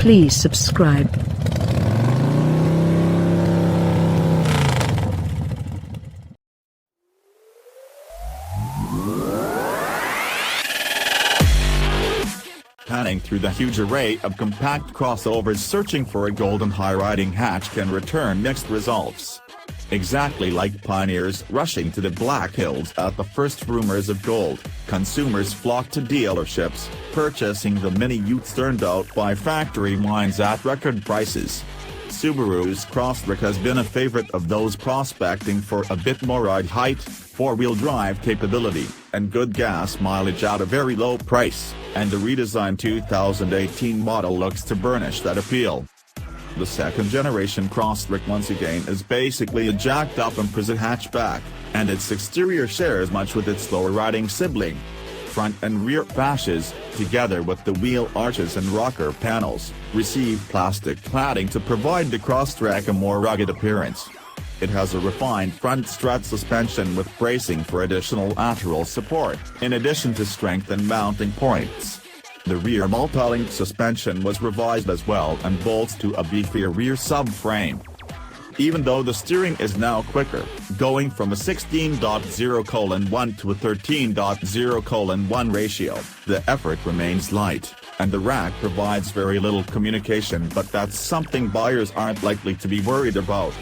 Please subscribe. Panning through the huge array of compact crossovers searching for a golden high-riding hatch can return mixed results. Exactly like pioneers rushing to the Black Hills at the first rumors of gold, consumers flock to dealerships, purchasing the mini-utes turned out by factory minds at record prices. Subaru's Crosstrek has been a favorite of those prospecting for a bit more ride height, four-wheel drive capability, and good gas mileage at a very low price, and the redesigned 2018 model looks to burnish that appeal. The second-generation Crosstrek once again is basically a jacked-up Impreza hatchback, and its exterior shares much with its lower-riding sibling. Front and rear fascias, together with the wheel arches and rocker panels, receive plastic cladding to provide the Crosstrek a more rugged appearance. It has a refined front-strut suspension with bracing for additional lateral support, in addition to strength and mounting points. The rear multilink suspension was revised as well and bolts to a beefier rear subframe. Even though the steering is now quicker, going from a 16:0:1 to a 13:0:1 ratio, the effort remains light, and the rack provides very little communication, but that's something buyers aren't likely to be worried about.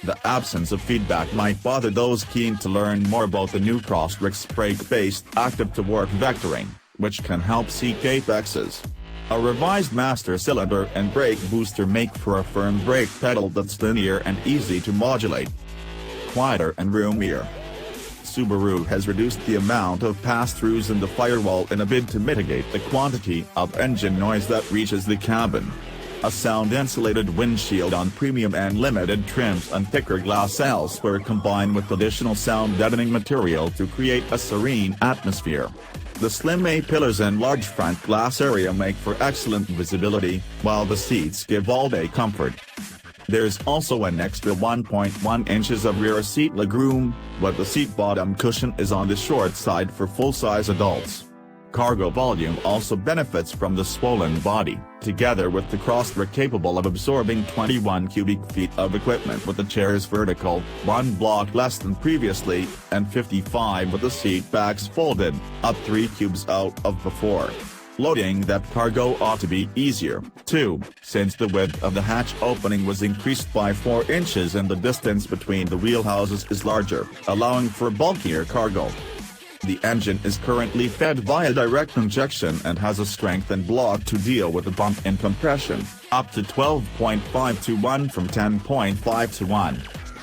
The absence of feedback might bother those keen to learn more about the new Crosstrek's brake-based active-to-work vectoring, which can help seek apexes. A revised master cylinder and brake booster make for a firm brake pedal that's linear and easy to modulate. Quieter and roomier. Subaru has reduced the amount of pass-throughs in the firewall in a bid to mitigate the quantity of engine noise that reaches the cabin. A sound-insulated windshield on premium and limited trims and thicker glass elsewhere combine with additional sound-deadening material to create a serene atmosphere. The slim A-pillars and large front glass area make for excellent visibility, while the seats give all-day comfort. There's also an extra 1.1 inches of rear seat legroom, but the seat bottom cushion is on the short side for full-size adults. Cargo volume also benefits from the swollen body, together with the Crosstrek capable of absorbing 21 cubic feet of equipment with the chairs vertical, 1 block less than previously, and 55 with the seat backs folded, up 3 cubes out of before. Loading that cargo ought to be easier, too, since the width of the hatch opening was increased by 4 inches and the distance between the wheelhouses is larger, allowing for bulkier cargo. The engine is currently fed via direct injection and has a strengthened block to deal with the bump in compression, up to 12.5 to 1 from 10.5 to 1.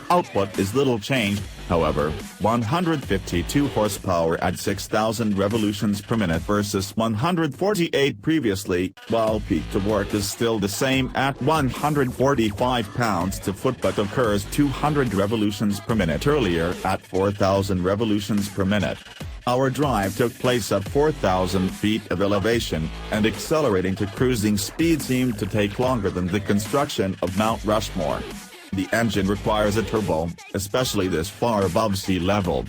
Output is little changed, however, 152 horsepower at 6,000 revolutions per minute versus 148 previously, while peak to work is still the same at 145 pounds-to-foot but occurs 200 revolutions per minute earlier at 4,000 revolutions per minute. Our drive took place at 4,000 feet of elevation, and accelerating to cruising speed seemed to take longer than the construction of Mount Rushmore. The engine requires a turbo, especially this far above sea level.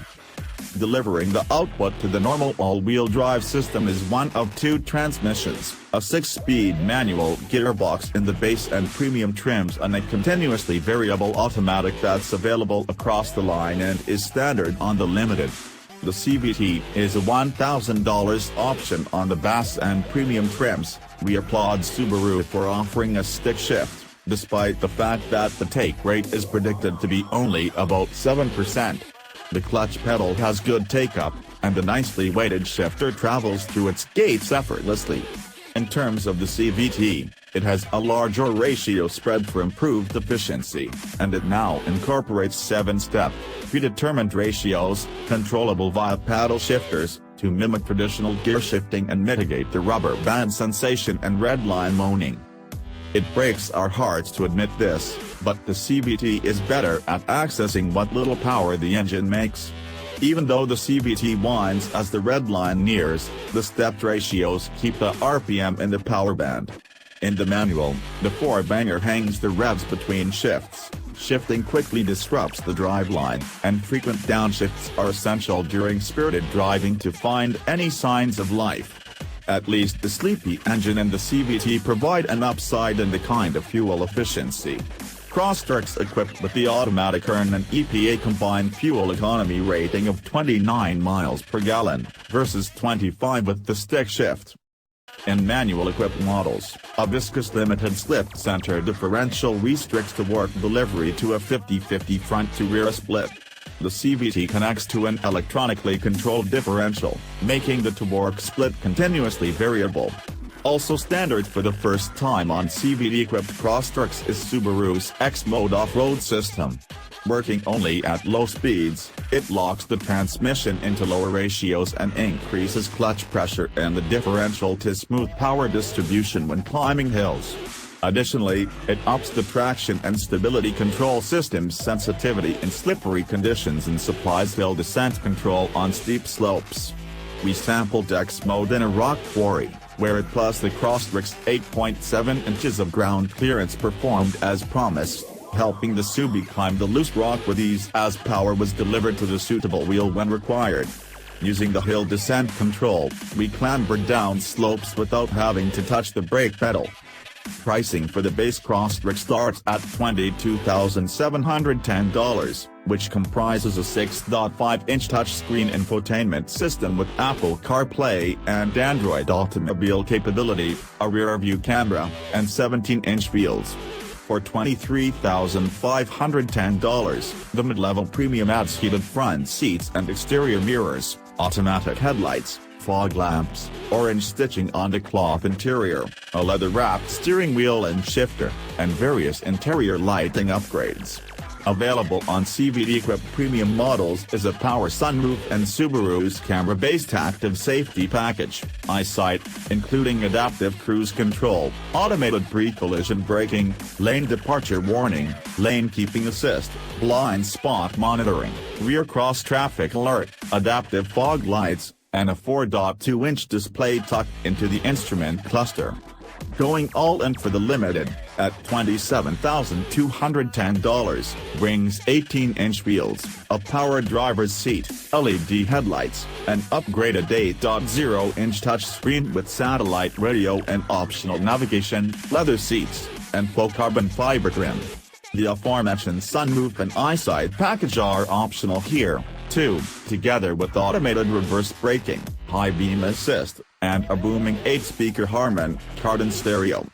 Delivering the output to the normal all-wheel drive system is one of 2 transmissions, a 6-speed manual gearbox in the base and premium trims and a continuously variable automatic that's available across the line and is standard on the limited. The CVT is a $1,000 option on the bass and premium trims. We applaud Subaru for offering a stick shift, despite the fact that the take rate is predicted to be only about 7%. The clutch pedal has good take-up, and the nicely weighted shifter travels through its gates effortlessly. In terms of the CVT, it has a larger ratio spread for improved efficiency, and it now incorporates 7-step, predetermined ratios, controllable via paddle shifters, to mimic traditional gear shifting and mitigate the rubber band sensation and redline moaning. It breaks our hearts to admit this, but the CVT is better at accessing what little power the engine makes. Even though the CVT whines as the redline nears, the stepped ratios keep the RPM in the power band. In the manual, the 4-banger hangs the revs between shifts. Shifting quickly disrupts the driveline, and frequent downshifts are essential during spirited driving to find any signs of life. At least the sleepy engine and the CVT provide an upside in the kind of fuel efficiency. Crosstrek's equipped with the automatic earn an EPA combined fuel economy rating of 29 miles per gallon, versus 25 with the stick shift. In manual-equipped models, a viscous limited-slip center differential restricts the torque delivery to a 50-50 front-to-rear split. The CVT connects to an electronically controlled differential, making the torque split continuously variable. Also standard for the first time on CVT-equipped Crosstreks is Subaru's X-Mode off-road system. Working only at low speeds, it locks the transmission into lower ratios and increases clutch pressure and the differential to smooth power distribution when climbing hills. Additionally, it ups the traction and stability control system's sensitivity in slippery conditions and supplies hill descent control on steep slopes. We sampled X-Mode in a rock quarry, where it plus the Crosstrek's 8.7 inches of ground clearance performed as promised, helping the Subi climb the loose rock with ease as power was delivered to the suitable wheel when required. Using the hill descent control, we clambered down slopes without having to touch the brake pedal. Pricing for the base Crosstrek starts at $22,710, which comprises a 6.5-inch touchscreen infotainment system with Apple CarPlay and Android Automobile capability, a rear-view camera, and 17-inch wheels. For $23,510, the mid-level premium adds heated front seats and exterior mirrors, automatic headlights, fog lamps, orange stitching on the cloth interior, a leather-wrapped steering wheel and shifter, and various interior lighting upgrades. Available on CVT-equipped premium models is a power sunroof and Subaru's camera-based active safety package, EyeSight, including adaptive cruise control, automated pre-collision braking, lane departure warning, lane keeping assist, blind spot monitoring, rear cross traffic alert, adaptive fog lights, and a 4.2-inch display tucked into the instrument cluster. Going all in for the limited, at $27,210, brings 18-inch wheels, a power driver's seat, LED headlights, an upgraded 8.0-inch touchscreen with satellite radio and optional navigation, leather seats, and faux carbon fiber trim. The aforementioned sunroof and EyeSight package are optional here, too, together with automated reverse braking, high beam assist, and a booming 8-speaker Harman Kardon stereo.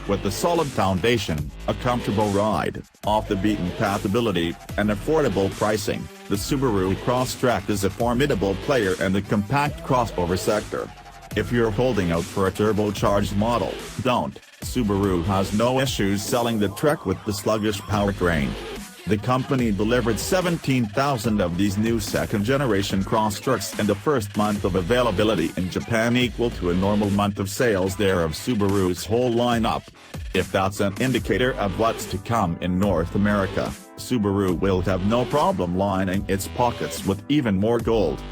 With a solid foundation, a comfortable ride, off-the-beaten-path ability, and affordable pricing, the Subaru Crosstrek is a formidable player in the compact crossover sector. If you're holding out for a turbocharged model, don't. Subaru has no issues selling the Trek with the sluggish powertrain. The company delivered 17,000 of these new second-generation Crosstreks in the first month of availability in Japan, equal to a normal month of sales there of Subaru's whole lineup. If that's an indicator of what's to come in North America, Subaru will have no problem lining its pockets with even more gold.